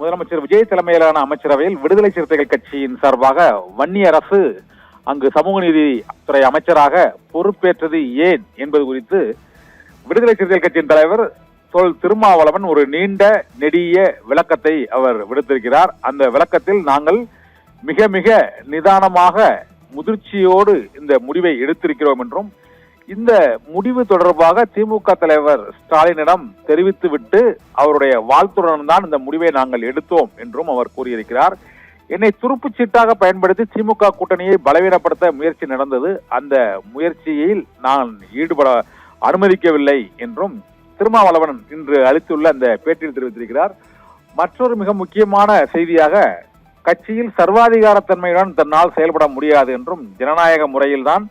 முதலமைச்சர் விஜய் தலைமையிலான அமைச்சரவையில் விடுதலை சிறுத்தைகள் கட்சியின் சார்பாக வன்னியரசு அங்கு சமூக நீதி துறை அமைச்சராக பொறுப்பேற்றது ஏன் என்பது குறித்து விடுதலை சிறுத்தைகள் கட்சியின் தலைவர் திருமாவளவன் ஒரு நீண்ட நெடிய விளக்கத்தை அவர் விடுத்திருக்கிறார். அந்த விளக்கத்தில் நாங்கள் மிக மிக நிதானமாக முதிர்ச்சியோடு இந்த முடிவை எடுத்திருக்கிறோம் என்றும் இந்த முடிவு தொடர்பாக திமுக தலைவர் ஸ்டாலினிடம் தெரிவித்துவிட்டு அவருடைய வாழ்த்துடன் தான் இந்த முடிவை நாங்கள் எடுத்தோம் என்றும் அவர் கூறியிருக்கிறார். என்னை துருப்புச்சீட்டாக பயன்படுத்தி திமுக கூட்டணியை பலவீனப்படுத்த முயற்சி நடந்தது. அந்த முயற்சியில் நான் ஈடுபட அனுமதிக்கவில்லை என்றும் திருமாவளவன் இன்று அளித்துள்ள அந்த பேட்டியில் தெரிவித்திருக்கிறார். மற்றொரு மிக முக்கியமான செய்தியாக கட்சியில் சர்வாதிகாரத்தன்மையுடன் தன்னால் செயல்பட முடியாது என்றும் ஜனநாயக முறையில்தான்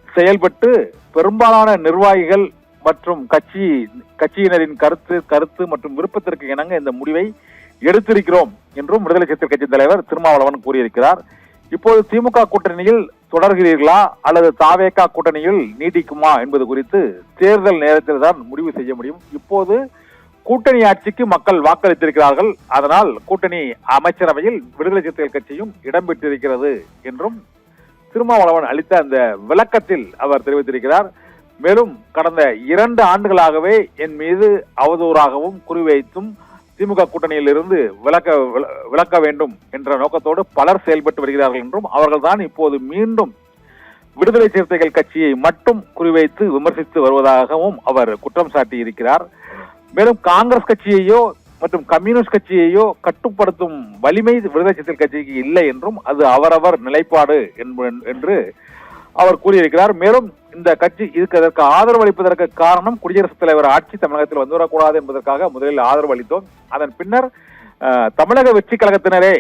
செயல்பட்டு பெரும்பாலான நிர்வாகிகள் மற்றும் கட்சியினரின் கருத்து மற்றும் விருப்பத்திற்கு இணங்க இந்த முடிவை எடுத்திருக்கிறோம் என்றும் விடுதலை சிறுத்தைகள் கட்சி தலைவர் திருமாவளவன் கூறியிருக்கிறார். இப்போது திமுக கூட்டணியில் தொடர்கிறீர்களா அல்லது தாவேகா கூட்டணியில் நீடிக்குமா என்பது குறித்து தேர்தல் நேரத்தில் தான் முடிவு செய்ய முடியும். இப்போது கூட்டணி ஆட்சிக்கு மக்கள் வாக்களித்திருக்கிறார்கள். அதனால் கூட்டணி அமைச்சரவையில் விடுதலை சிறுத்தைகள் கட்சியும் இடம்பெற்றிருக்கிறது என்றும் திருமாவளவன் அளித்த அந்த விளக்கத்தில் அவர் தெரிவித்திருக்கிறார். மேலும் கடந்த 2 ஆண்டுகளாகவே என் மீது அவதூறாகவும் குறிவைத்தும் திமுக கூட்டணியில் இருந்து விலக்க வேண்டும் என்ற நோக்கத்தோடு பலர் செயல்பட்டு வருகிறார்கள் என்றும் அவர்கள் தான் இப்போது மீண்டும் விடுதலை சிறுத்தைகள் கட்சியை மட்டும் குறிவைத்து விமர்சித்து வருவதாகவும் அவர் குற்றம் சாட்டி இருக்கிறார். மேலும் காங்கிரஸ் கட்சியையோ மற்றும் கம்யூனிஸ்ட் கட்சியையோ கட்டுப்படுத்தும் வலிமை விடுதலை சிறுத்தைகள் கட்சிக்கு இல்லை என்றும் அது அவரவர் நிலைப்பாடு என்று அவர் கூறியிருக்கிறார். மேலும் இந்த கட்சி அதற்கு ஆதரவு அளிப்பதற்கு காரணம் குடியரசுத் தலைவர் ஆட்சி தமிழகத்தில் வந்துவிடக்கூடாது என்பதற்காக முதலில் ஆதரவு அளித்தோம். அதன் பின்னர் தமிழக வெற்றி கழகத்தினரே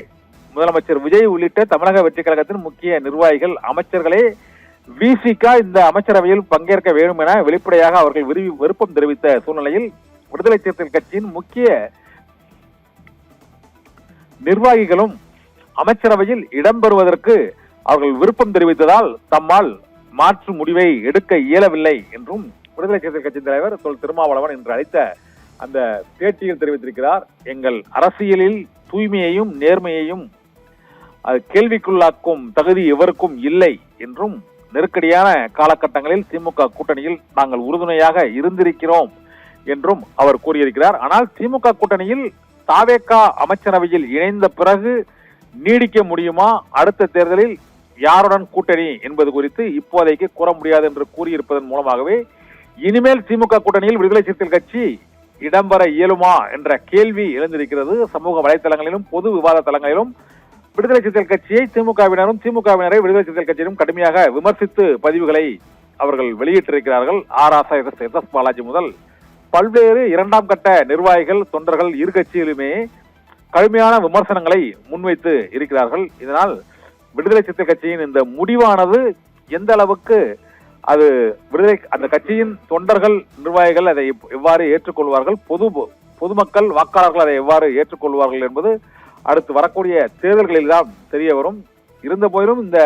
முதலமைச்சர் விஜய் உள்ளிட்ட தமிழக வெற்றி கழகத்தின் முக்கிய நிர்வாகிகள் அமைச்சர்களே விசிக இந்த அமைச்சரவையில் பங்கேற்க வேண்டும் என வெளிப்படையாக அவர்கள் விருப்பம் தெரிவித்த சூழ்நிலையில் விடுதலை சிறுத்தைகள் கட்சியின் முக்கிய நிர்வாகிகளும் அமைச்சரவையில் இடம்பெறுவதற்கு அவர்கள் விருப்பம் தெரிவித்ததால் தம்மால் மாற்று முடிவை எடுக்க இயலவில்லை என்றும் விடுதலை சிறுத்தைகள் கட்சி தலைவர் திருமாவளவன் இன்று அளித்த அந்த பேட்டியில் தெரிவித்திருக்கிறார். எங்கள் அரசியலில் தூய்மையையும் நேர்மையையும் கேள்விக்குள்ளாக்கும் தகுதி எவருக்கும் இல்லை என்றும் நெருக்கடியான காலகட்டங்களில் திமுக கூட்டணியில் நாங்கள் உறுதுணையாக இருந்திருக்கிறோம் என்றும் அவர் கூறியிருக்கிறார். ஆனால் திமுக கூட்டணியில் தாவேகா அமைச்சரவையில் இணைந்த பிறகு நீடிக்க முடியுமா, அடுத்த தேர்தலில் யாருடன் கூட்டணி என்பது குறித்து இப்போதைக்கு கூற முடியாது என்று கூறியிருப்பதன் மூலமாகவே இனிமேல் திமுக கூட்டணியில் விடுதலை சிறுத்தைகள் கட்சி இடம்பெற இயலுமா என்ற கேள்வி எழுந்திருக்கிறது. சமூக வலைதளங்களிலும் பொது விவாத தளங்களிலும் விடுதலை சிறுத்தைகள் கட்சியை திமுகவினரை விடுதலை சிறுத்தைகள் கட்சியிலும் கடுமையாக விமர்சித்து பதிவுகளை அவர்கள் வெளியிட்டிருக்கிறார்கள். எஸ் பாலாஜி முதல் பல்வேறு 2ஆம் கட்ட நிர்வாகிகள் தொண்டர்கள் இரு கட்சியிலுமே கடுமையான விமர்சனங்களை முன்வைத்து இருக்கிறார்கள். இதனால் விடுதலை சிறுத்தைகள் கட்சியின் இந்த முடிவானது எந்த அளவுக்கு அது அந்த கட்சியின் தொண்டர்கள் நிர்வாகிகள் அதை எவ்வாறு ஏற்றுக்கொள்வார்கள், பொதுமக்கள் வாக்காளர்கள் அதை எவ்வாறு ஏற்றுக்கொள்வார்கள் என்பது அடுத்து வரக்கூடிய தேர்தல்களில் தான் தெரிய வரும். இருந்த போதிலும் இந்த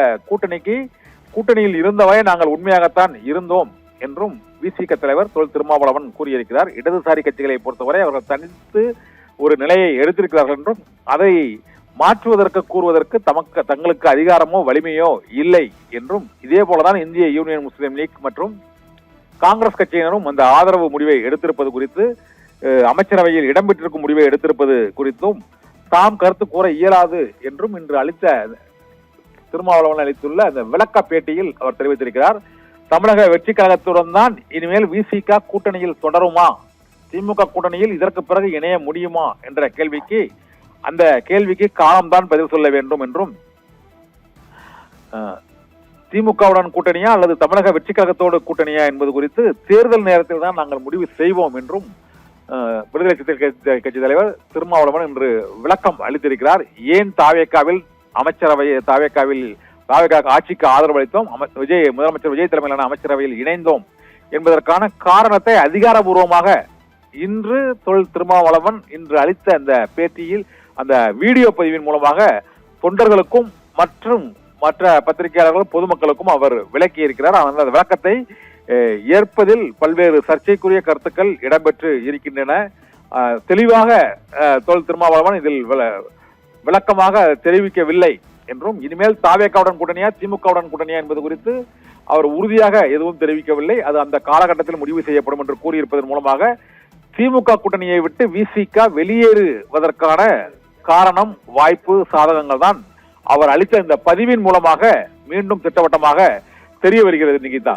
கூட்டணியில் இருந்தவரை நாங்கள் உண்மையாகத்தான் இருந்தோம் என்றும் விசிக தலைவர் திருமாவளவன் கூறியிருக்கிறார். இடதுசாரி கட்சிகளை பொறுத்தவரை அவர்கள் தனித்து ஒரு நிலையை எடுத்திருக்கிறார்கள் என்றும் அதை மாற்றுவதற்கு கூறுவதற்கு தங்களுக்கு அதிகாரமோ வலிமையோ இல்லை என்றும் இதே போலதான் இந்திய யூனியன் முஸ்லீம் லீக் மற்றும் காங்கிரஸ் கட்சியினரும் அந்த ஆதரவு முடிவை எடுத்திருப்பது குறித்து அமைச்சரவையில் இடம்பெற்றிருக்கும் முடிவை எடுத்திருப்பது குறித்தும் தாம் கருத்து கூற இயலாது என்றும் இன்று திருமாவளவன் அளித்துள்ள அந்த விளக்க பேட்டியில் அவர் தெரிவித்திருக்கிறார். தமிழக வெற்றி கழகத்துடன் தான் இனிமேல் விசிக கூட்டணியில் தொடருமா, திமுக கூட்டணியில் இதற்கு பிறகு இணைய முடியுமா என்ற கேள்விக்கு காலம்தான் பதில் சொல்ல வேண்டும் என்றும் திமுகவுடன் கூட்டணியா அல்லது தமிழக வெற்றி கழகத்தோடு கூட்டணியா என்பது குறித்து தேர்தல் நேரத்தில் தான் நாங்கள் முடிவு செய்வோம் என்றும் விடுதலை சிறுத்தைகள் கட்சி தலைவர் திருமாவளவன் இன்று விளக்கம் அளித்திருக்கிறார். ஏன் தாவேகா ஆட்சிக்கு ஆதரவு அளித்தோம், முதலமைச்சர் விஜய் தலைமையிலான அமைச்சரவையில் இணைந்தோம் என்பதற்கான காரணத்தை அதிகாரபூர்வமாக இன்று திருமாவளவன் இன்று அளித்த அந்த பேட்டியில் அந்த வீடியோ பதிவின் மூலமாக தொண்டர்களுக்கும் மற்றும் மற்ற பத்திரிகையாளர்களும் பொதுமக்களுக்கும் அவர் விளக்கி இருக்கிறார். அந்த விளக்கத்தை ஏற்பதில் பல்வேறு சர்ச்சைக்குரிய கருத்துக்கள் இடம்பெற்று இருக்கின்றன. தெளிவாக தொல் திருமாவளவன் இதில் விளக்கமாக தெரிவிக்கவில்லை என்றும், இனிமேல் தாவேகாவுடன் கூட்டணியா திமுகவுடன் கூட்டணியா என்பது குறித்து அவர் உறுதியாக எதுவும் தெரிவிக்கவில்லை. அது அந்த காலகட்டத்தில் முடிவு செய்யப்படும் என்று கூறியிருப்பதன் மூலமாக திமுக கூட்டணியை விட்டு விசிக வெளியேறுவதற்கான காரணம், வாய்ப்பு, சாதகங்கள் தான் அவர் அளித்த இந்த பதிவின் மூலமாக மீண்டும் திட்டவட்டமாக தெரிய வருகிறது நிகிதா.